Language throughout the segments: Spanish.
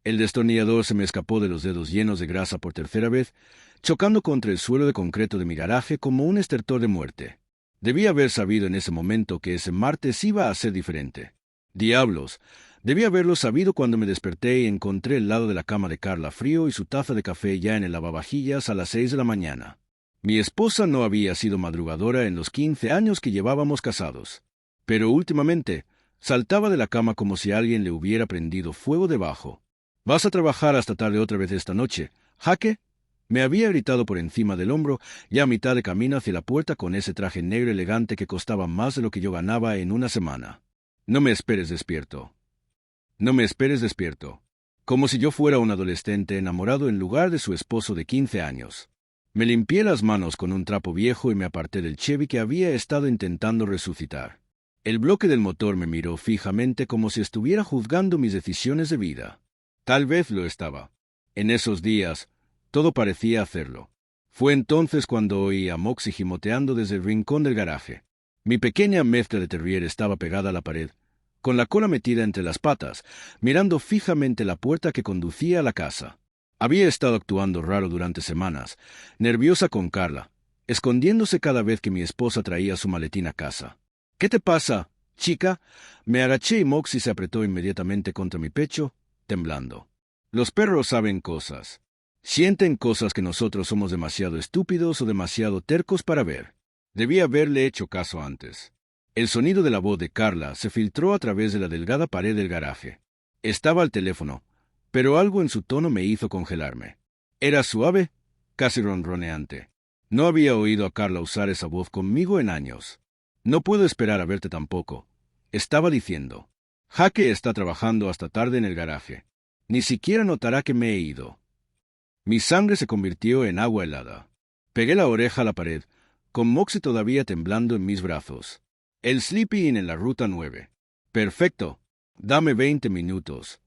El destornillador se me escapó de los dedos llenos de grasa por tercera vez, chocando contra el suelo de concreto de mi garaje como un estertor de muerte. Debí haber sabido en ese momento que ese martes iba a ser diferente. ¡Diablos! Debí haberlo sabido cuando me desperté y encontré el lado de la cama de Carla frío y su taza de café ya en el lavavajillas a las 6 de la mañana. Mi esposa no había sido madrugadora en los 15 años que llevábamos casados. Pero últimamente, saltaba de la cama como si alguien le hubiera prendido fuego debajo. «¿Vas a trabajar hasta tarde otra vez esta noche, Jaque?», me había gritado por encima del hombro, ya a mitad de camino hacia la puerta con ese traje negro elegante que costaba más de lo que yo ganaba en una semana. «No me esperes despierto. No me esperes despierto». Como si yo fuera un adolescente enamorado en lugar de su esposo de 15 años. Me limpié las manos con un trapo viejo y me aparté del Chevy que había estado intentando resucitar. El bloque del motor me miró fijamente como si estuviera juzgando mis decisiones de vida. Tal vez lo estaba. En esos días, todo parecía hacerlo. Fue entonces cuando oí a Moxie gimoteando desde el rincón del garaje. Mi pequeña mezcla de terrier estaba pegada a la pared, con la cola metida entre las patas, mirando fijamente la puerta que conducía a la casa. Había estado actuando raro durante semanas, nerviosa con Carla, escondiéndose cada vez que mi esposa traía su maletín a casa. «¿Qué te pasa, chica?». Me agaché y Moxie se apretó inmediatamente contra mi pecho, temblando. Los perros saben cosas. Sienten cosas que nosotros somos demasiado estúpidos o demasiado tercos para ver. Debí haberle hecho caso antes. El sonido de la voz de Carla se filtró a través de la delgada pared del garaje. Estaba al teléfono, pero algo en su tono me hizo congelarme. Era suave, casi ronroneante. No había oído a Carla usar esa voz conmigo en años. «No puedo esperar a verte tampoco», estaba diciendo. «Jaque está trabajando hasta tarde en el garaje. Ni siquiera notará que me he ido». Mi sangre se convirtió en agua helada. Pegué la oreja a la pared, con Moxie todavía temblando en mis brazos. «El Sleepy Inn en la Ruta 9. Perfecto. Dame 20 minutos».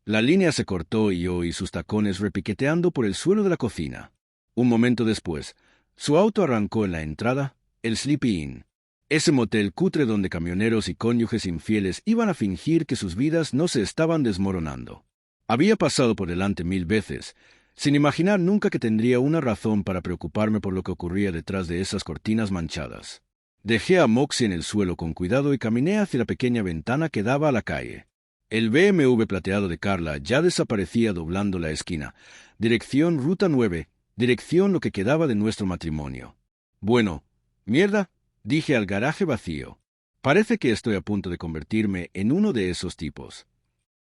La línea se cortó y oí sus tacones repiqueteando por el suelo de la cocina. Un momento después, su auto arrancó en la entrada, el Sleepy Inn. Ese motel cutre donde camioneros y cónyuges infieles iban a fingir que sus vidas no se estaban desmoronando. Había pasado por delante 1000 veces, sin imaginar nunca que tendría una razón para preocuparme por lo que ocurría detrás de esas cortinas manchadas. Dejé a Moxie en el suelo con cuidado y caminé hacia la pequeña ventana que daba a la calle. El BMW plateado de Carla ya desaparecía doblando la esquina. Dirección Ruta 9, dirección lo que quedaba de nuestro matrimonio. «Bueno, mierda», dije al garaje vacío. «Parece que estoy a punto de convertirme en uno de esos tipos».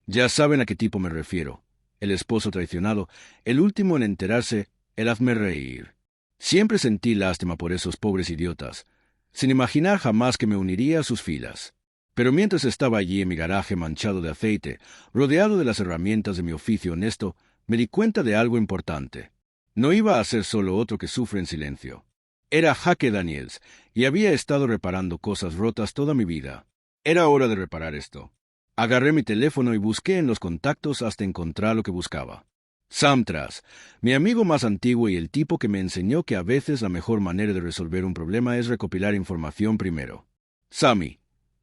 Ya saben a qué tipo me refiero. El esposo traicionado, el último en enterarse, el hazme reír. Siempre sentí lástima por esos pobres idiotas, sin imaginar jamás que me uniría a sus filas. Pero mientras estaba allí en mi garaje manchado de aceite, rodeado de las herramientas de mi oficio honesto, me di cuenta de algo importante. No iba a ser solo otro que sufre en silencio. Era Jaque Daniels, y había estado reparando cosas rotas toda mi vida. Era hora de reparar esto. Agarré mi teléfono y busqué en los contactos hasta encontrar lo que buscaba. Sam Trask, mi amigo más antiguo y el tipo que me enseñó que a veces la mejor manera de resolver un problema es recopilar información primero. «Sammy,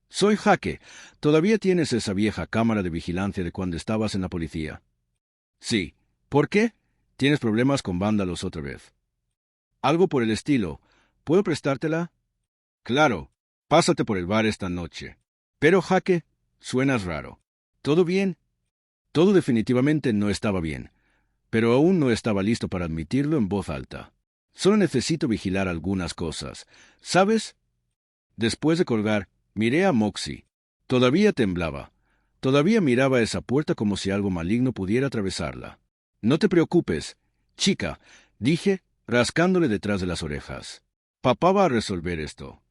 soy Jaque. ¿Todavía tienes esa vieja cámara de vigilancia de cuando estabas en la policía?» «Sí. ¿Por qué? ¿Tienes problemas con vándalos otra vez?» «Algo por el estilo. ¿Puedo prestártela?» «Claro. Pásate por el bar esta noche». «Pero, Jaque, suenas raro. ¿Todo bien?» Todo definitivamente no estaba bien, pero aún no estaba listo para admitirlo en voz alta. «Solo necesito vigilar algunas cosas. ¿Sabes?» Después de colgar, miré a Moxie. Todavía temblaba. Todavía miraba esa puerta como si algo maligno pudiera atravesarla. «No te preocupes, chica», dije, rascándole detrás de las orejas. «Papá va a resolver esto».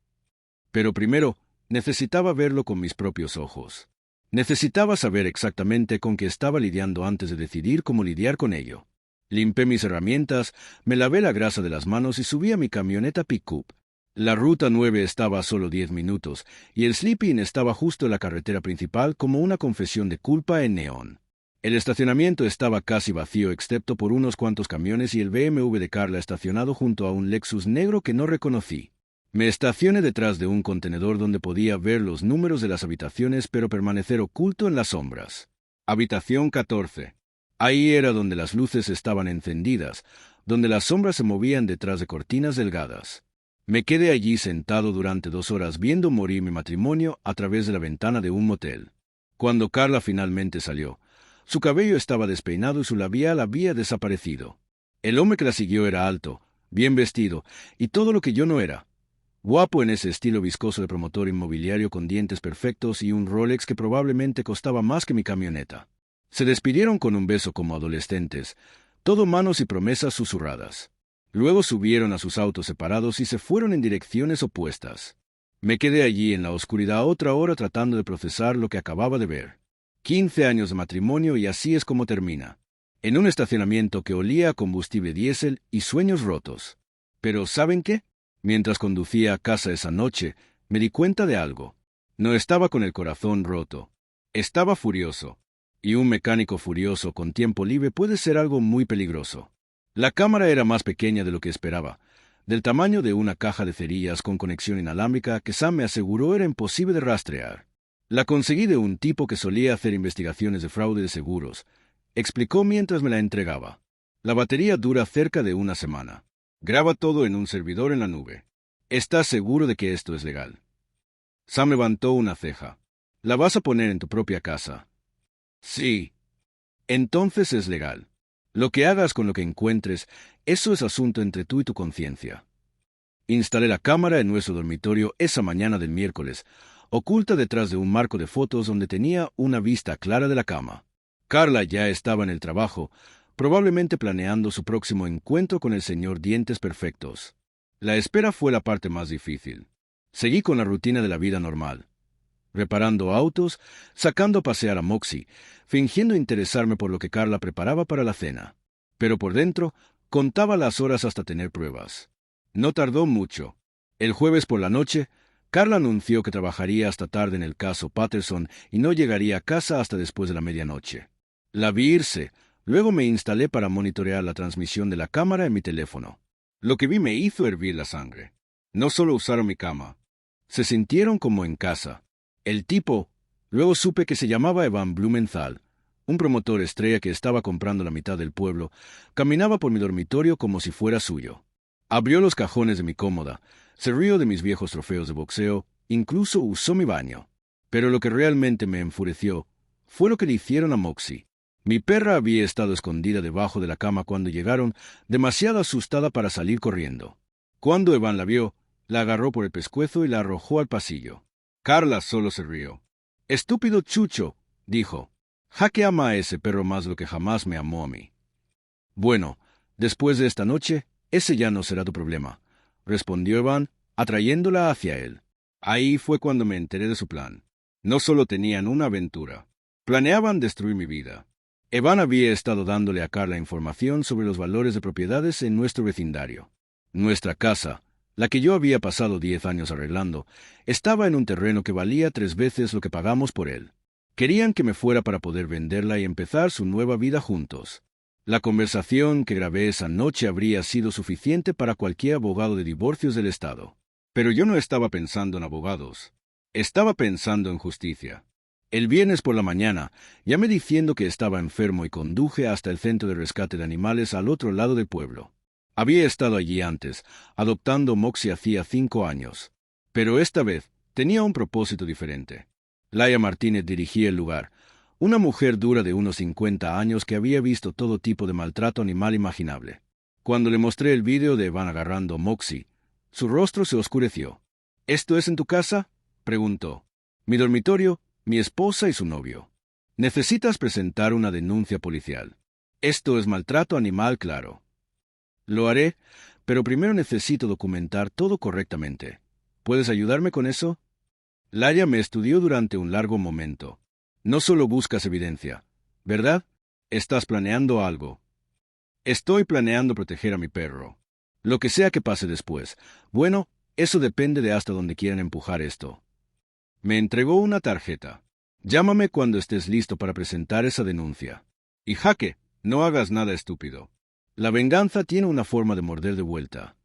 Pero primero, necesitaba verlo con mis propios ojos. Necesitaba saber exactamente con qué estaba lidiando antes de decidir cómo lidiar con ello. Limpié mis herramientas, me lavé la grasa de las manos y subí a mi camioneta pick-up. La Ruta 9 estaba a solo 10 minutos, y el Sleepy Inn estaba justo en la carretera principal como una confesión de culpa en neón. El estacionamiento estaba casi vacío excepto por unos cuantos camiones y el BMW de Carla estacionado junto a un Lexus negro que no reconocí. Me estacioné detrás de un contenedor donde podía ver los números de las habitaciones pero permanecer oculto en las sombras. Habitación 14. Ahí era donde las luces estaban encendidas, donde las sombras se movían detrás de cortinas delgadas. Me quedé allí sentado durante 2 horas viendo morir mi matrimonio a través de la ventana de un motel. Cuando Carla finalmente salió, su cabello estaba despeinado y su labial había desaparecido. El hombre que la siguió era alto, bien vestido, y todo lo que yo no era. Guapo en ese estilo viscoso de promotor inmobiliario con dientes perfectos y un Rolex que probablemente costaba más que mi camioneta. Se despidieron con un beso como adolescentes, todo manos y promesas susurradas. Luego subieron a sus autos separados y se fueron en direcciones opuestas. Me quedé allí en la oscuridad otra hora tratando de procesar lo que acababa de ver. 15 años de matrimonio y así es como termina. En un estacionamiento que olía a combustible diésel y sueños rotos. Pero ¿saben qué? Mientras conducía a casa esa noche, me di cuenta de algo. No estaba con el corazón roto. Estaba furioso. Y un mecánico furioso con tiempo libre puede ser algo muy peligroso. La cámara era más pequeña de lo que esperaba, del tamaño de una caja de cerillas con conexión inalámbrica que Sam me aseguró era imposible de rastrear. La conseguí de un tipo que solía hacer investigaciones de fraude de seguros. Explicó mientras me la entregaba. La batería dura cerca de una semana. Graba todo en un servidor en la nube. ¿Estás seguro de que esto es legal? Sam levantó una ceja. ¿La vas a poner en tu propia casa? Sí. Entonces es legal. Lo que hagas con lo que encuentres, eso es asunto entre tú y tu conciencia. Instalé la cámara en nuestro dormitorio esa mañana del miércoles, oculta detrás de un marco de fotos donde tenía una vista clara de la cama. Carla ya estaba en el trabajo, probablemente planeando su próximo encuentro con el señor Dientes Perfectos. La espera fue la parte más difícil. Seguí con la rutina de la vida normal. Reparando autos, sacando a pasear a Moxie, fingiendo interesarme por lo que Carla preparaba para la cena. Pero por dentro, contaba las horas hasta tener pruebas. No tardó mucho. El jueves por la noche, Carla anunció que trabajaría hasta tarde en el caso Patterson y no llegaría a casa hasta después de la medianoche. La vi irse, luego me instalé para monitorear la transmisión de la cámara en mi teléfono. Lo que vi me hizo hervir la sangre. No solo usaron mi cama. Se sintieron como en casa. El tipo, luego supe que se llamaba Evan Blumenthal, un promotor estrella que estaba comprando la mitad del pueblo, caminaba por mi dormitorio como si fuera suyo. Abrió los cajones de mi cómoda, se rió de mis viejos trofeos de boxeo, incluso usó mi baño. Pero lo que realmente me enfureció fue lo que le hicieron a Moxie. Mi perra había estado escondida debajo de la cama cuando llegaron, demasiado asustada para salir corriendo. Cuando Evan la vio, la agarró por el pescuezo y la arrojó al pasillo. Carla solo se rió. «Estúpido chucho», dijo. «Jaque ama a ese perro más de lo que jamás me amó a mí». «Bueno, después de esta noche, ese ya no será tu problema», respondió Evan, atrayéndola hacia él. Ahí fue cuando me enteré de su plan. No solo tenían una aventura, planeaban destruir mi vida. Evan había estado dándole a Carla información sobre los valores de propiedades en nuestro vecindario. Nuestra casa, la que yo había pasado 10 años arreglando, estaba en un terreno que valía 3 veces lo que pagamos por él. Querían que me fuera para poder venderla y empezar su nueva vida juntos. La conversación que grabé esa noche habría sido suficiente para cualquier abogado de divorcios del estado. Pero yo no estaba pensando en abogados. Estaba pensando en justicia. El viernes por la mañana, llamé diciendo que estaba enfermo y conduje hasta el centro de rescate de animales al otro lado del pueblo. Había estado allí antes, adoptando Moxie hacía 5 años. Pero esta vez tenía un propósito diferente. Laia Martínez dirigía el lugar, una mujer dura de unos 50 años que había visto todo tipo de maltrato animal imaginable. Cuando le mostré el vídeo de Evan agarrando a Moxie, su rostro se oscureció. «¿Esto es en tu casa?», preguntó. «Mi dormitorio, mi esposa y su novio. Necesitas presentar una denuncia policial. Esto es maltrato animal, claro». «Lo haré, pero primero necesito documentar todo correctamente. ¿Puedes ayudarme con eso?» Laia me estudió durante un largo momento. «No solo buscas evidencia, ¿verdad? Estás planeando algo». «Estoy planeando proteger a mi perro. Lo que sea que pase después. Bueno, eso depende de hasta dónde quieran empujar esto». Me entregó una tarjeta. «Llámame cuando estés listo para presentar esa denuncia. Y Jaque, no hagas nada estúpido. La venganza tiene una forma de morder de vuelta».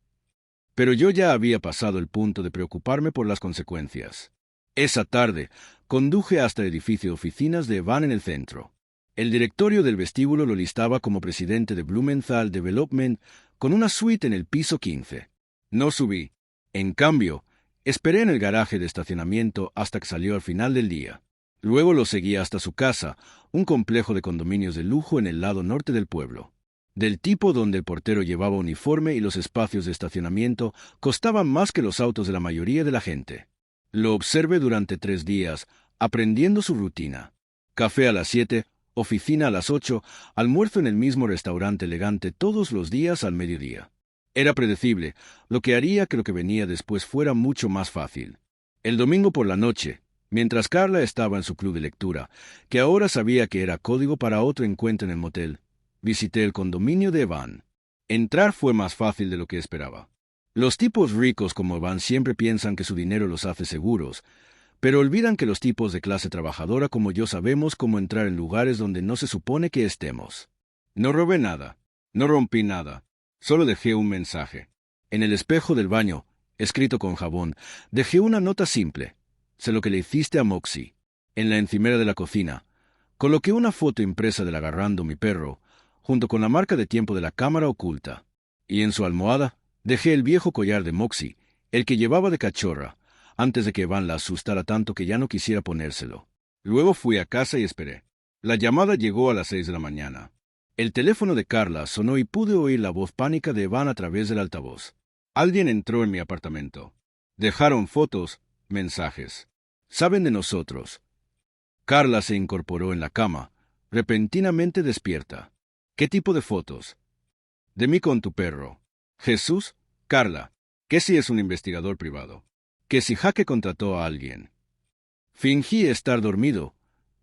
Pero yo ya había pasado el punto de preocuparme por las consecuencias. Esa tarde, conduje hasta el edificio de oficinas de Evan en el centro. El directorio del vestíbulo lo listaba como presidente de Blumenthal Development con una suite en el piso 15. No subí. En cambio, esperé en el garaje de estacionamiento hasta que salió al final del día. Luego lo seguí hasta su casa, un complejo de condominios de lujo en el lado norte del pueblo. Del tipo donde el portero llevaba uniforme y los espacios de estacionamiento costaban más que los autos de la mayoría de la gente. Lo observé durante 3 días, aprendiendo su rutina. Café a las 7, oficina a las 8, almuerzo en el mismo restaurante elegante todos los días al mediodía. Era predecible, lo que haría que lo que venía después fuera mucho más fácil. El domingo por la noche, mientras Carla estaba en su club de lectura, que ahora sabía que era código para otro encuentro en el motel, visité el condominio de Evan. Entrar fue más fácil de lo que esperaba. Los tipos ricos como Evan siempre piensan que su dinero los hace seguros, pero olvidan que los tipos de clase trabajadora como yo sabemos cómo entrar en lugares donde no se supone que estemos. No robé nada, no rompí nada, solo dejé un mensaje. En el espejo del baño, escrito con jabón, dejé una nota simple. Sé lo que le hiciste a Moxie. En la encimera de la cocina, coloqué una foto impresa del agarrando mi perro, junto con la marca de tiempo de la cámara oculta. Y en su almohada, dejé el viejo collar de Moxie, el que llevaba de cachorra, antes de que Evan la asustara tanto que ya no quisiera ponérselo. Luego fui a casa y esperé. La llamada llegó a las 6 de la mañana. El teléfono de Carla sonó y pude oír la voz pánica de Evan a través del altavoz. Alguien entró en mi apartamento. Dejaron fotos, mensajes. Saben de nosotros. Carla se incorporó en la cama, repentinamente despierta. ¿Qué tipo de fotos? De mí con tu perro. Jesús, Carla, ¿qué si es un investigador privado? ¿Que si Jaque contrató a alguien? Fingí estar dormido,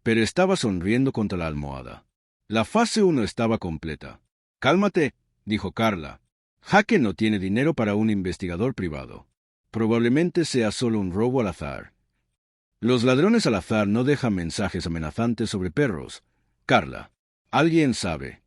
pero estaba sonriendo contra la almohada. La fase 1 estaba completa. Cálmate, dijo Carla. Jaque no tiene dinero para un investigador privado. Probablemente sea solo un robo al azar. Los ladrones al azar no dejan mensajes amenazantes sobre perros. Carla, alguien sabe.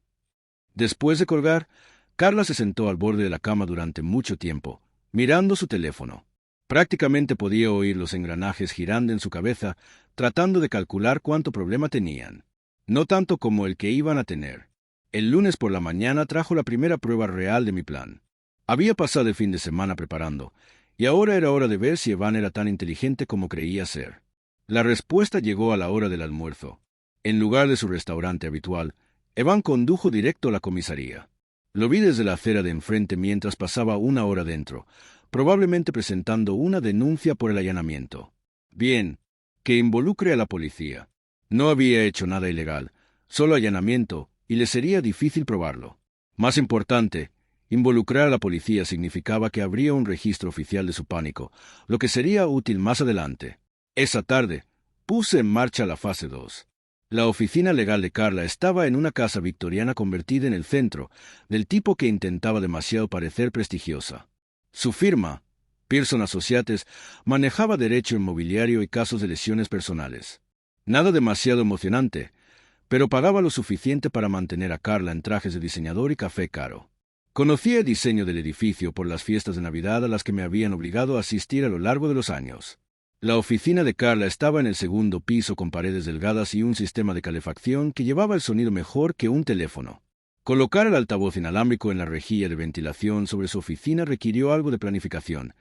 Después de colgar, Carla se sentó al borde de la cama durante mucho tiempo, mirando su teléfono. Prácticamente podía oír los engranajes girando en su cabeza, tratando de calcular cuánto problema tenían. No tanto como el que iban a tener. El lunes por la mañana trajo la primera prueba real de mi plan. Había pasado el fin de semana preparando, y ahora era hora de ver si Evan era tan inteligente como creía ser. La respuesta llegó a la hora del almuerzo. En lugar de su restaurante habitual, Evan condujo directo a la comisaría. Lo vi desde la acera de enfrente mientras pasaba 1 hora dentro, probablemente presentando una denuncia por el allanamiento. Bien, que involucre a la policía. No había hecho nada ilegal, solo allanamiento, y le sería difícil probarlo. Más importante, involucrar a la policía significaba que habría un registro oficial de su pánico, lo que sería útil más adelante. Esa tarde, puse en marcha la fase 2. La oficina legal de Carla estaba en una casa victoriana convertida en el centro, del tipo que intentaba demasiado parecer prestigiosa. Su firma, Pearson Associates, manejaba derecho inmobiliario y casos de lesiones personales. Nada demasiado emocionante, pero pagaba lo suficiente para mantener a Carla en trajes de diseñador y café caro. Conocía el diseño del edificio por las fiestas de Navidad a las que me habían obligado a asistir a lo largo de los años. La oficina de Carla estaba en el 2º piso con paredes delgadas y un sistema de calefacción que llevaba el sonido mejor que un teléfono. Colocar el altavoz inalámbrico en la rejilla de ventilación sobre su oficina requirió algo de planificación,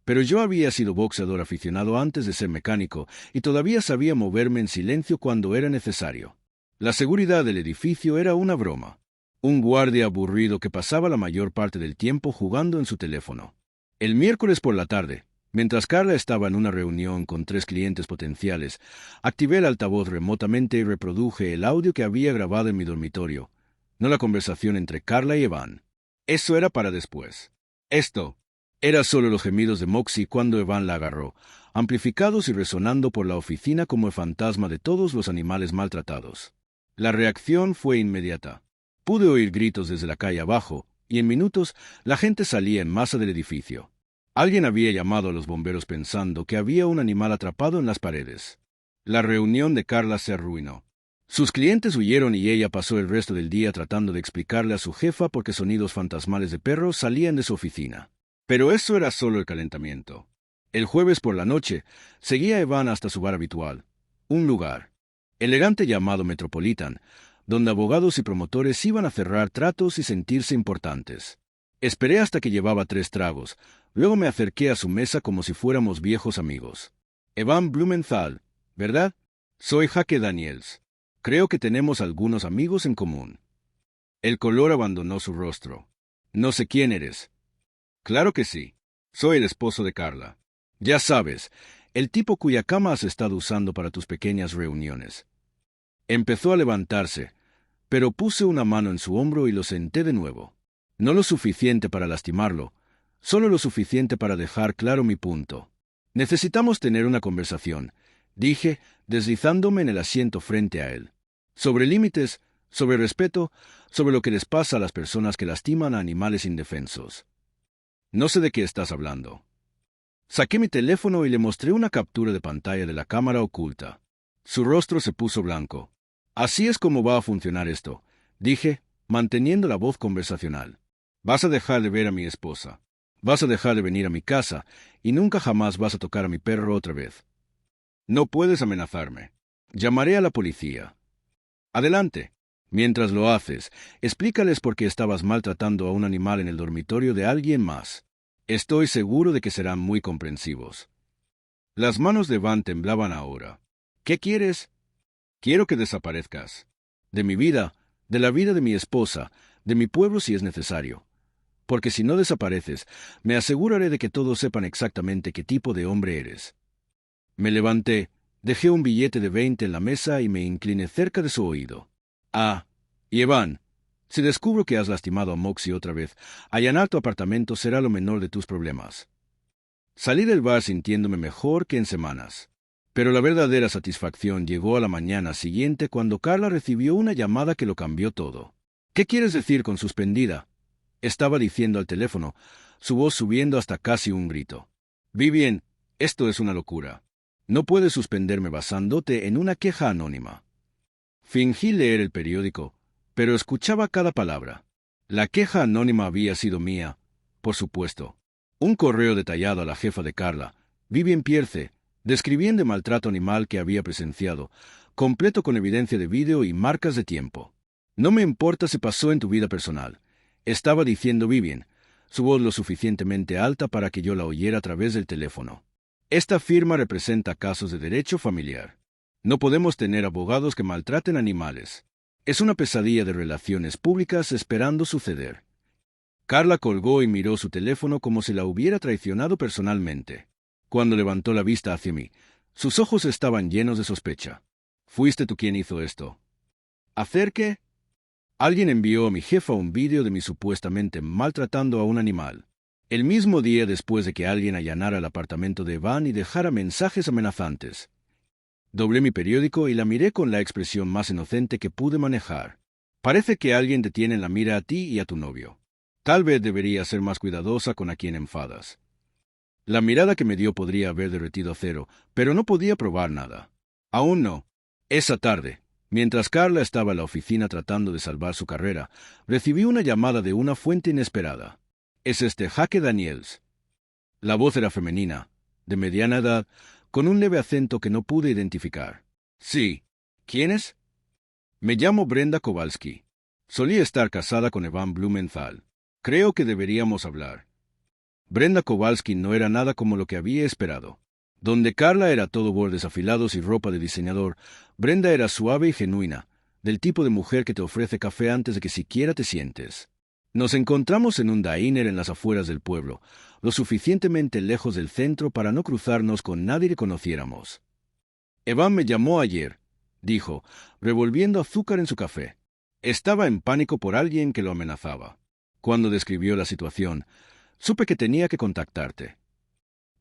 pero yo había sido boxeador aficionado antes de ser mecánico y todavía sabía moverme en silencio cuando era necesario. La seguridad del edificio era una broma. Un guardia aburrido que pasaba la mayor parte del tiempo jugando en su teléfono. El miércoles por la tarde, mientras Carla estaba en una reunión con 3 clientes potenciales, activé el altavoz remotamente y reproduje el audio que había grabado en mi dormitorio, no la conversación entre Carla y Evan. Eso era para después. Esto era solo los gemidos de Moxie cuando Evan la agarró, amplificados y resonando por la oficina como el fantasma de todos los animales maltratados. La reacción fue inmediata. Pude oír gritos desde la calle abajo, y en minutos la gente salía en masa del edificio. Alguien había llamado a los bomberos pensando que había un animal atrapado en las paredes. La reunión de Carla se arruinó. Sus clientes huyeron y ella pasó el resto del día tratando de explicarle a su jefa por qué sonidos fantasmales de perros salían de su oficina. Pero eso era solo el calentamiento. El jueves por la noche, seguía a Evan hasta su bar habitual, un lugar elegante llamado Metropolitan, donde abogados y promotores iban a cerrar tratos y sentirse importantes. Esperé hasta que llevaba 3 tragos, luego me acerqué a su mesa como si fuéramos viejos amigos. Evan Blumenthal, ¿verdad? Soy Jake Daniels. Creo que tenemos algunos amigos en común. El color abandonó su rostro. No sé quién eres. Claro que sí. Soy el esposo de Carla. Ya sabes, el tipo cuya cama has estado usando para tus pequeñas reuniones. Empezó a levantarse, pero puse una mano en su hombro y lo senté de nuevo. No lo suficiente para lastimarlo, solo lo suficiente para dejar claro mi punto. Necesitamos tener una conversación, dije, deslizándome en el asiento frente a él. Sobre límites, sobre respeto, sobre lo que les pasa a las personas que lastiman a animales indefensos. No sé de qué estás hablando. Saqué mi teléfono y le mostré una captura de pantalla de la cámara oculta. Su rostro se puso blanco. Así es como va a funcionar esto, dije, manteniendo la voz conversacional. Vas a dejar de ver a mi esposa. Vas a dejar de venir a mi casa y nunca jamás vas a tocar a mi perro otra vez. No puedes amenazarme. Llamaré a la policía. Adelante. Mientras lo haces, explícales por qué estabas maltratando a un animal en el dormitorio de alguien más. Estoy seguro de que serán muy comprensivos. Las manos de Van temblaban ahora. ¿Qué quieres? Quiero que desaparezcas. De mi vida, de la vida de mi esposa, de mi pueblo si es necesario. Porque si no desapareces, me aseguraré de que todos sepan exactamente qué tipo de hombre eres. Me levanté, dejé un billete de 20 en la mesa y me incliné cerca de su oído. Ah, y Evan, si descubro que has lastimado a Moxie otra vez, allanar tu apartamento será lo menor de tus problemas. Salí del bar sintiéndome mejor que en semanas. Pero la verdadera satisfacción llegó a la mañana siguiente cuando Carla recibió una llamada que lo cambió todo. ¿Qué quieres decir con suspendida? Estaba diciendo al teléfono, su voz subiendo hasta casi un grito. Vivien, esto es una locura. No puedes suspenderme basándote en una queja anónima. Fingí leer el periódico, pero escuchaba cada palabra. La queja anónima había sido mía, por supuesto. Un correo detallado a la jefa de Carla, Vivien Pierce, describiendo el maltrato animal que había presenciado, completo con evidencia de vídeo y marcas de tiempo. No me importa si pasó en tu vida personal, estaba diciendo Vivien, su voz lo suficientemente alta para que yo la oyera a través del teléfono. Esta firma representa casos de derecho familiar. No podemos tener abogados que maltraten animales. Es una pesadilla de relaciones públicas esperando suceder. Carla colgó y miró su teléfono como si la hubiera traicionado personalmente. Cuando levantó la vista hacia mí, sus ojos estaban llenos de sospecha. ¿Fuiste tú quien hizo esto? ¿Hacer qué? Alguien envió a mi jefa un vídeo de mí supuestamente maltratando a un animal. El mismo día después de que alguien allanara el apartamento de Evan y dejara mensajes amenazantes. Doblé mi periódico y la miré con la expresión más inocente que pude manejar. Parece que alguien te tiene en la mira a ti y a tu novio. Tal vez debería ser más cuidadosa con a quien enfadas. La mirada que me dio podría haber derretido acero, pero no podía probar nada. Aún no. Esa tarde, mientras Carla estaba en la oficina tratando de salvar su carrera, recibí una llamada de una fuente inesperada. «¿Es Jake Daniels?» La voz era femenina, de mediana edad, con un leve acento que no pude identificar. «Sí. ¿Quién es?» «Me llamo Brenda Kowalski. Solía estar casada con Evan Blumenthal. Creo que deberíamos hablar». Brenda Kowalski no era nada como lo que había esperado. Donde Carla era todo bordes afilados y ropa de diseñador, Brenda era suave y genuina, del tipo de mujer que te ofrece café antes de que siquiera te sientes. Nos encontramos en un diner en las afueras del pueblo, lo suficientemente lejos del centro para no cruzarnos con nadie que conociéramos. «Evan me llamó ayer», dijo, revolviendo azúcar en su café. Estaba en pánico por alguien que lo amenazaba. Cuando describió la situación, supe que tenía que contactarte.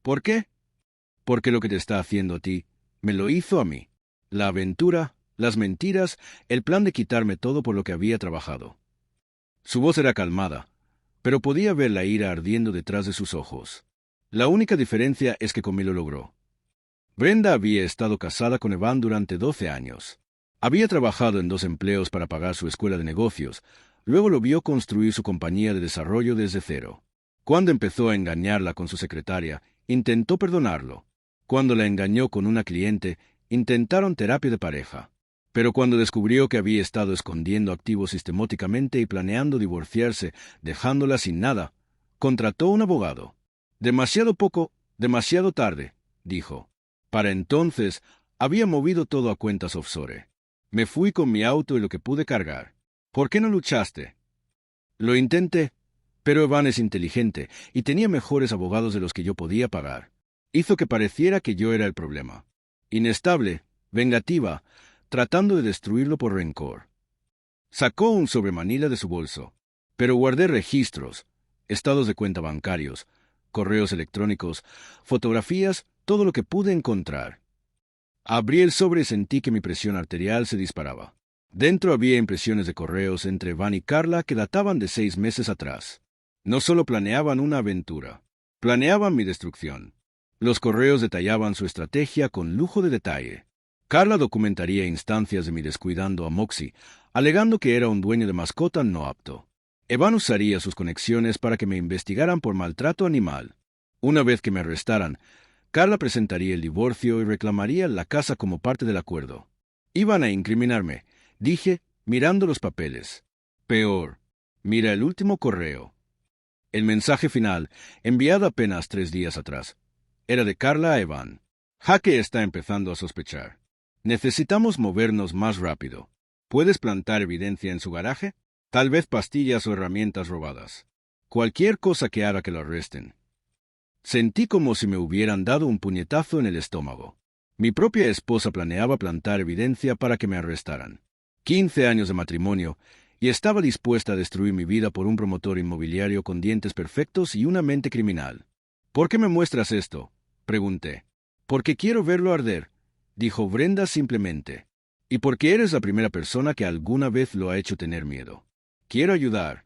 ¿Por qué? Porque lo que te está haciendo a ti, me lo hizo a mí. La aventura, las mentiras, el plan de quitarme todo por lo que había trabajado. Su voz era calmada, pero podía ver la ira ardiendo detrás de sus ojos. La única diferencia es que conmigo lo logró. Brenda había estado casada con Evan durante 12 años. Había trabajado en 2 empleos para pagar su escuela de negocios, luego lo vio construir su compañía de desarrollo desde cero. Cuando empezó a engañarla con su secretaria, intentó perdonarlo. Cuando la engañó con una cliente, intentaron terapia de pareja. Pero cuando descubrió que había estado escondiendo activos sistemáticamente y planeando divorciarse, dejándola sin nada, contrató un abogado. Demasiado poco, demasiado tarde, dijo. Para entonces, había movido todo a cuentas offshore. Me fui con mi auto y lo que pude cargar. ¿Por qué no luchaste? Lo intenté, pero Evan es inteligente y tenía mejores abogados de los que yo podía pagar. Hizo que pareciera que yo era el problema. Inestable, vengativa, tratando de destruirlo por rencor. Sacó un sobremanila de su bolso, pero guardé registros, estados de cuenta bancarios, correos electrónicos, fotografías, todo lo que pude encontrar. Abrí el sobre y sentí que mi presión arterial se disparaba. Dentro había impresiones de correos entre Van y Carla que databan de 6 meses atrás. No solo planeaban una aventura, planeaban mi destrucción. Los correos detallaban su estrategia con lujo de detalle. Carla documentaría instancias de mi descuidando a Moxie, alegando que era un dueño de mascota no apto. Evan usaría sus conexiones para que me investigaran por maltrato animal. Una vez que me arrestaran, Carla presentaría el divorcio y reclamaría la casa como parte del acuerdo. Iban a incriminarme, dije, mirando los papeles. Peor, mira el último correo. El mensaje final, enviado apenas 3 días atrás, era de Carla a Evan. Jaque está empezando a sospechar. Necesitamos movernos más rápido. ¿Puedes plantar evidencia en su garaje? Tal vez pastillas o herramientas robadas. Cualquier cosa que haga que lo arresten. Sentí como si me hubieran dado un puñetazo en el estómago. Mi propia esposa planeaba plantar evidencia para que me arrestaran. 15 años de matrimonio, y estaba dispuesta a destruir mi vida por un promotor inmobiliario con dientes perfectos y una mente criminal. ¿Por qué me muestras esto?, pregunté. Porque quiero verlo arder, dijo Brenda simplemente. Y porque eres la primera persona que alguna vez lo ha hecho tener miedo. Quiero ayudar.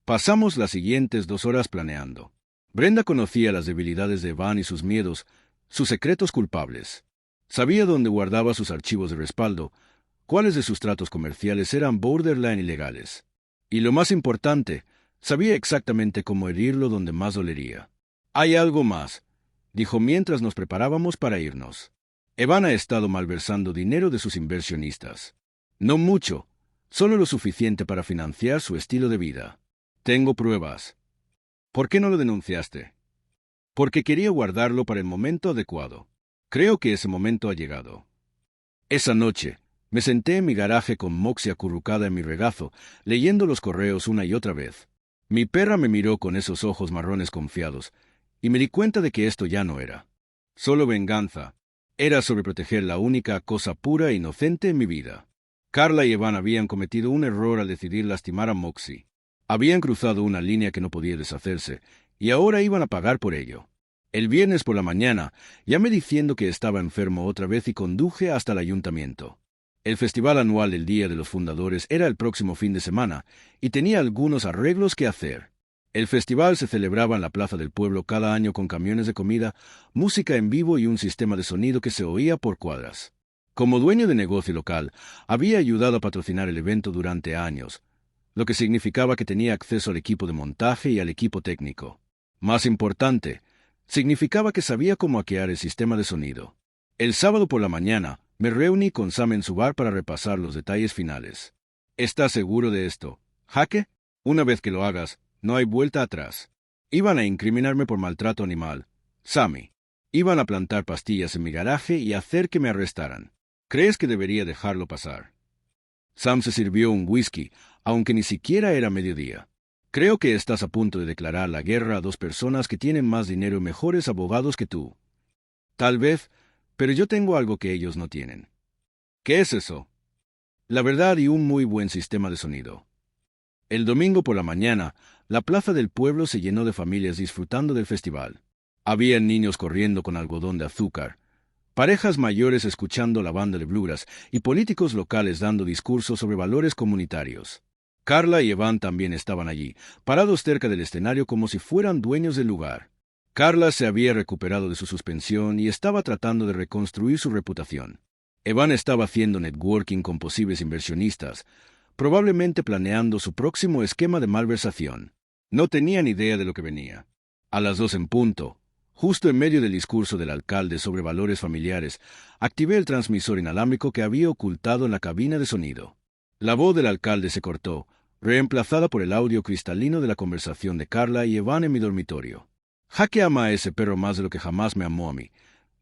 Pasamos las siguientes 2 horas planeando. Brenda conocía las debilidades de Evan y sus miedos, sus secretos culpables. Sabía dónde guardaba sus archivos de respaldo, cuáles de sus tratos comerciales eran borderline ilegales. Y lo más importante, sabía exactamente cómo herirlo donde más dolería. Hay algo más, dijo mientras nos preparábamos para irnos. Evan ha estado malversando dinero de sus inversionistas. No mucho, solo lo suficiente para financiar su estilo de vida. Tengo pruebas. ¿Por qué no lo denunciaste? Porque quería guardarlo para el momento adecuado. Creo que ese momento ha llegado. Esa noche, me senté en mi garaje con Moxie acurrucada en mi regazo, leyendo los correos una y otra vez. Mi perra me miró con esos ojos marrones confiados, y me di cuenta de que esto ya no era solo venganza. Era sobreproteger la única cosa pura e inocente en mi vida. Carla y Evan habían cometido un error al decidir lastimar a Moxie. Habían cruzado una línea que no podía deshacerse, y ahora iban a pagar por ello. El viernes por la mañana, llamé diciendo que estaba enfermo otra vez y conduje hasta el ayuntamiento. El festival anual del Día de los Fundadores era el próximo fin de semana, y tenía algunos arreglos que hacer. El festival se celebraba en la plaza del pueblo cada año con camiones de comida, música en vivo y un sistema de sonido que se oía por cuadras. Como dueño de negocio local, había ayudado a patrocinar el evento durante años, lo que significaba que tenía acceso al equipo de montaje y al equipo técnico. Más importante, significaba que sabía cómo hackear el sistema de sonido. El sábado por la mañana, me reuní con Sam en su bar para repasar los detalles finales. ¿Estás seguro de esto, Jaque? Una vez que lo hagas, no hay vuelta atrás. Iban a incriminarme por maltrato animal. Sammy. Iban a plantar pastillas en mi garaje y hacer que me arrestaran. ¿Crees que debería dejarlo pasar? Sam se sirvió un whisky, aunque ni siquiera era mediodía. Creo que estás a punto de declarar la guerra a 2 personas que tienen más dinero y mejores abogados que tú. Tal vez, pero yo tengo algo que ellos no tienen. ¿Qué es eso? La verdad y un muy buen sistema de sonido. El domingo por la mañana, la plaza del pueblo se llenó de familias disfrutando del festival. Había niños corriendo con algodón de azúcar, parejas mayores escuchando la banda de bluegrass y políticos locales dando discursos sobre valores comunitarios. Carla y Evan también estaban allí, parados cerca del escenario como si fueran dueños del lugar. Carla se había recuperado de su suspensión y estaba tratando de reconstruir su reputación. Evan estaba haciendo networking con posibles inversionistas, probablemente planeando su próximo esquema de malversación. No tenían idea de lo que venía. A las 2 en punto, Justo en medio del discurso del alcalde sobre valores familiares, activé el transmisor inalámbrico que había ocultado en la cabina de sonido. La voz del alcalde se cortó, reemplazada por el audio cristalino de la conversación de Carla y Evan en mi dormitorio. Jaque ama a ese perro más de lo que jamás me amó a mí.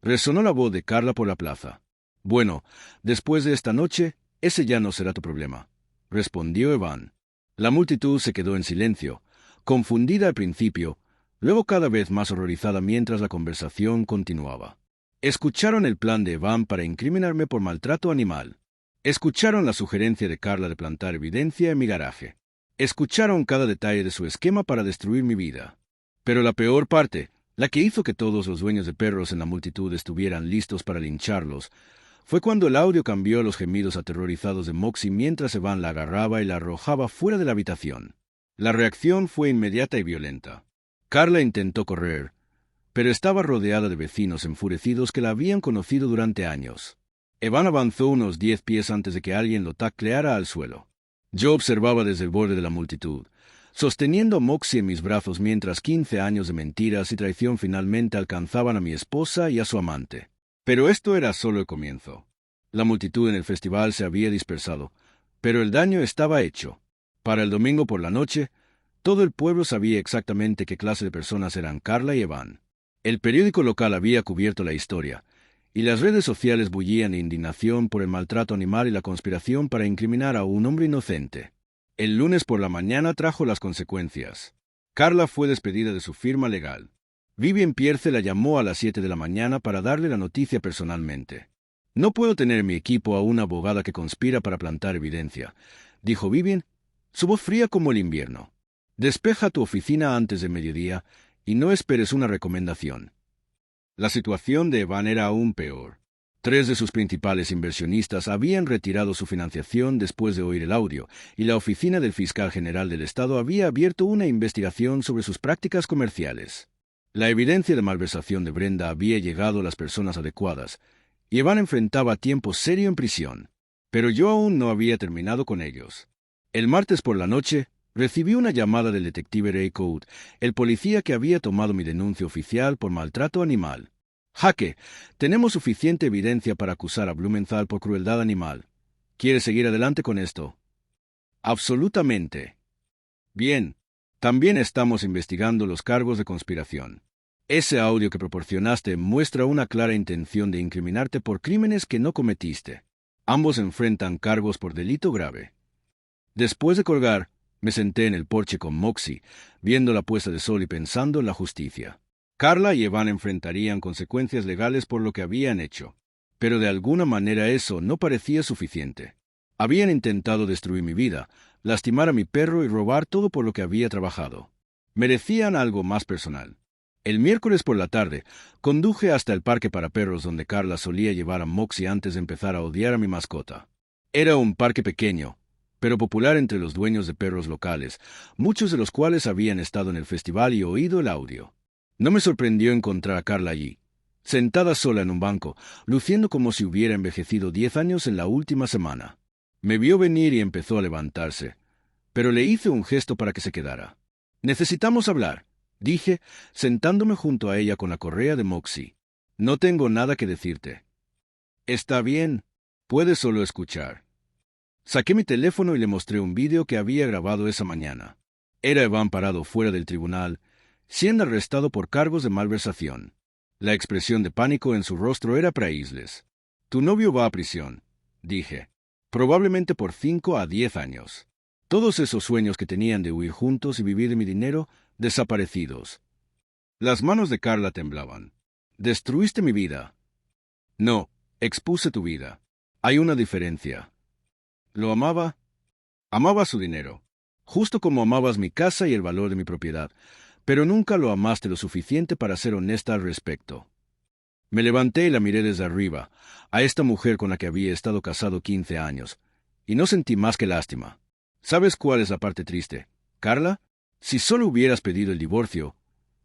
Resonó la voz de Carla por la plaza. Bueno, después de esta noche, ese ya no será tu problema, respondió Evan. La multitud se quedó en silencio, confundida al principio, luego cada vez más horrorizada mientras la conversación continuaba. Escucharon el plan de Evan para incriminarme por maltrato animal. Escucharon la sugerencia de Carla de plantar evidencia en mi garaje. Escucharon cada detalle de su esquema para destruir mi vida. Pero la peor parte, la que hizo que todos los dueños de perros en la multitud estuvieran listos para lincharlos, fue cuando el audio cambió a los gemidos aterrorizados de Moxie mientras Evan la agarraba y la arrojaba fuera de la habitación. La reacción fue inmediata y violenta. Carla intentó correr, pero estaba rodeada de vecinos enfurecidos que la habían conocido durante años. Evan avanzó unos 10 pies antes de que alguien lo tacleara al suelo. Yo observaba desde el borde de la multitud, sosteniendo a Moxie en mis brazos mientras 15 años de mentiras y traición finalmente alcanzaban a mi esposa y a su amante. Pero esto era solo el comienzo. La multitud en el festival se había dispersado, pero el daño estaba hecho. Para el domingo por la noche, todo el pueblo sabía exactamente qué clase de personas eran Carla y Evan. El periódico local había cubierto la historia, y las redes sociales bullían de indignación por el maltrato animal y la conspiración para incriminar a un hombre inocente. El lunes por la mañana trajo las consecuencias. Carla fue despedida de su firma legal. Vivian Pierce la llamó a las 7 de la mañana para darle la noticia personalmente. «No puedo tener en mi equipo a una abogada que conspira para plantar evidencia», dijo Vivian, su voz fría como el invierno. «Despeja tu oficina antes de mediodía y no esperes una recomendación». La situación de Evan era aún peor. 3 de sus principales inversionistas habían retirado su financiación después de oír el audio, y la oficina del fiscal general del estado había abierto una investigación sobre sus prácticas comerciales. La evidencia de malversación de Brenda había llegado a las personas adecuadas, y Evan enfrentaba tiempo serio en prisión. Pero yo aún no había terminado con ellos. El martes por la noche, recibí una llamada del detective Ray Code, el policía que había tomado mi denuncia oficial por maltrato animal. «Jaque, tenemos suficiente evidencia para acusar a Blumenthal por crueldad animal. ¿Quieres seguir adelante con esto?» «Absolutamente». «Bien. También estamos investigando los cargos de conspiración. Ese audio que proporcionaste muestra una clara intención de incriminarte por crímenes que no cometiste. Ambos enfrentan cargos por delito grave». Después de colgar, me senté en el porche con Moxie, viendo la puesta de sol y pensando en la justicia. Carla y Evan enfrentarían consecuencias legales por lo que habían hecho, pero de alguna manera eso no parecía suficiente. Habían intentado destruir mi vida, lastimar a mi perro y robar todo por lo que había trabajado. Merecían algo más personal. El miércoles por la tarde, conduje hasta el parque para perros donde Carla solía llevar a Moxie antes de empezar a odiar a mi mascota. Era un parque pequeño, pero popular entre los dueños de perros locales, muchos de los cuales habían estado en el festival y oído el audio. No me sorprendió encontrar a Carla allí, sentada sola en un banco, luciendo como si hubiera envejecido 10 años en la última semana. Me vio venir y empezó a levantarse, pero le hice un gesto para que se quedara. «Necesitamos hablar», dije, sentándome junto a ella con la correa de Moxie. «No tengo nada que decirte». «Está bien, puedes solo escuchar». Saqué mi teléfono y le mostré un vídeo que había grabado esa mañana. Era Evan parado fuera del tribunal, siendo arrestado por cargos de malversación. La expresión de pánico en su rostro era priceless. «Tu novio va a prisión», dije. «Probablemente por 5 a 10 años. Todos esos sueños que tenían de huir juntos y vivir de mi dinero, desaparecidos». Las manos de Carla temblaban. «Destruiste mi vida». «No, expuse tu vida. Hay una diferencia». «¿Lo amaba?» «Amaba su dinero, justo como amabas mi casa y el valor de mi propiedad, pero nunca lo amaste lo suficiente para ser honesta al respecto». Me levanté y la miré desde arriba, a esta mujer con la que había estado casado 15 años, y no sentí más que lástima. ¿Sabes cuál es la parte triste, Carla? Si solo hubieras pedido el divorcio,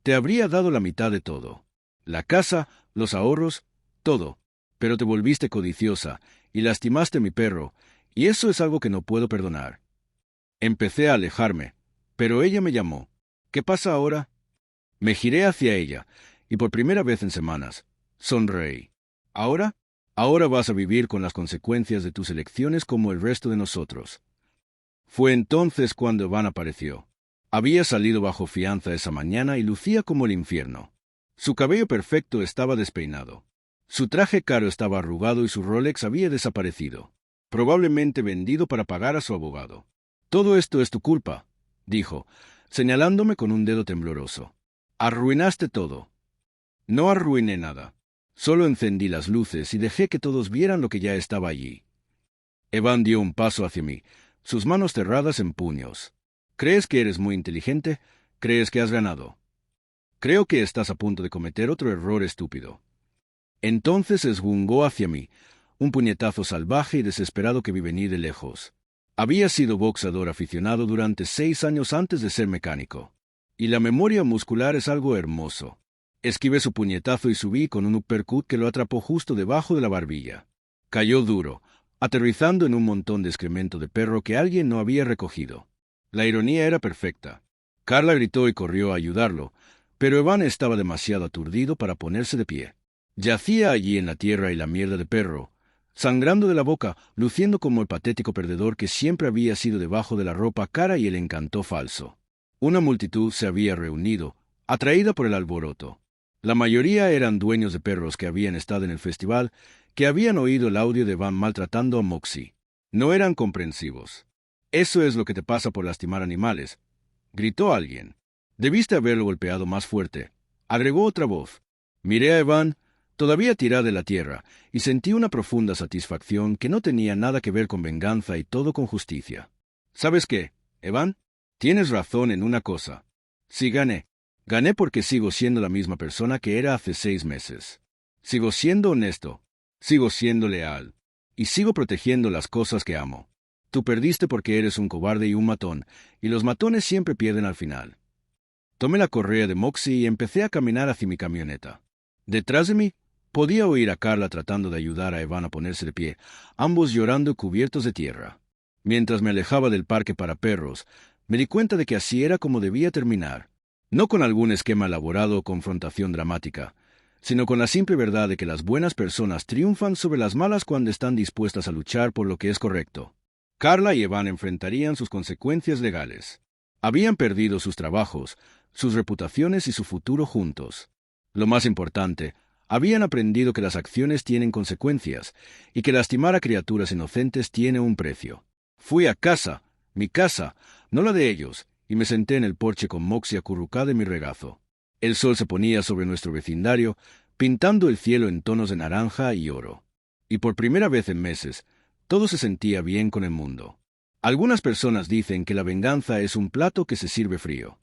te habría dado la mitad de todo. La casa, los ahorros, todo. Pero te volviste codiciosa y lastimaste a mi perro, y eso es algo que no puedo perdonar. Empecé a alejarme, pero ella me llamó. «¿Qué pasa ahora?» Me giré hacia ella, y por primera vez en semanas, sonreí. ¿Ahora? Ahora vas a vivir con las consecuencias de tus elecciones como el resto de nosotros. Fue entonces cuando Evan apareció. Había salido bajo fianza esa mañana y lucía como el infierno. Su cabello perfecto estaba despeinado. Su traje caro estaba arrugado y su Rolex había desaparecido. Probablemente vendido para pagar a su abogado. «Todo esto es tu culpa», dijo, señalándome con un dedo tembloroso. «Arruinaste todo». No arruiné nada. Solo encendí las luces y dejé que todos vieran lo que ya estaba allí. Evan dio un paso hacia mí, sus manos cerradas en puños. «¿Crees que eres muy inteligente? ¿Crees que has ganado? Creo que estás a punto de cometer otro error estúpido». Entonces esgungó hacia mí, un puñetazo salvaje y desesperado que vi venir de lejos. Había sido boxeador aficionado durante 6 años antes de ser mecánico. Y la memoria muscular es algo hermoso. Esquivé su puñetazo y subí con un uppercut que lo atrapó justo debajo de la barbilla. Cayó duro, aterrizando en un montón de excremento de perro que alguien no había recogido. La ironía era perfecta. Carla gritó y corrió a ayudarlo, pero Evan estaba demasiado aturdido para ponerse de pie. Yacía allí en la tierra y la mierda de perro, sangrando de la boca, luciendo como el patético perdedor que siempre había sido debajo de la ropa cara y el encanto falso. Una multitud se había reunido, atraída por el alboroto. La mayoría eran dueños de perros que habían estado en el festival, que habían oído el audio de Van maltratando a Moxie. No eran comprensivos. «Eso es lo que te pasa por lastimar animales», gritó alguien. «Debiste haberlo golpeado más fuerte», agregó otra voz. Miré a Evan, todavía tirada de la tierra, y sentí una profunda satisfacción que no tenía nada que ver con venganza y todo con justicia. «¿Sabes qué, Evan? Tienes razón en una cosa. Sí gané. Gané porque sigo siendo la misma persona que era hace 6 meses. Sigo siendo honesto. Sigo siendo leal. Y sigo protegiendo las cosas que amo. Tú perdiste porque eres un cobarde y un matón, y los matones siempre pierden al final». Tomé la correa de Moxie y empecé a caminar hacia mi camioneta. Detrás de mí, podía oír a Carla tratando de ayudar a Evan a ponerse de pie, ambos llorando cubiertos de tierra. Mientras me alejaba del parque para perros, me di cuenta de que así era como debía terminar. No con algún esquema elaborado o confrontación dramática, sino con la simple verdad de que las buenas personas triunfan sobre las malas cuando están dispuestas a luchar por lo que es correcto. Carla y Evan enfrentarían sus consecuencias legales. Habían perdido sus trabajos, sus reputaciones y su futuro juntos. Lo más importante, habían aprendido que las acciones tienen consecuencias y que lastimar a criaturas inocentes tiene un precio. Fui a casa, mi casa, no la de ellos, y me senté en el porche con Moxie acurrucada en mi regazo. El sol se ponía sobre nuestro vecindario, pintando el cielo en tonos de naranja y oro. Y por primera vez en meses, todo se sentía bien con el mundo. Algunas personas dicen que la venganza es un plato que se sirve frío.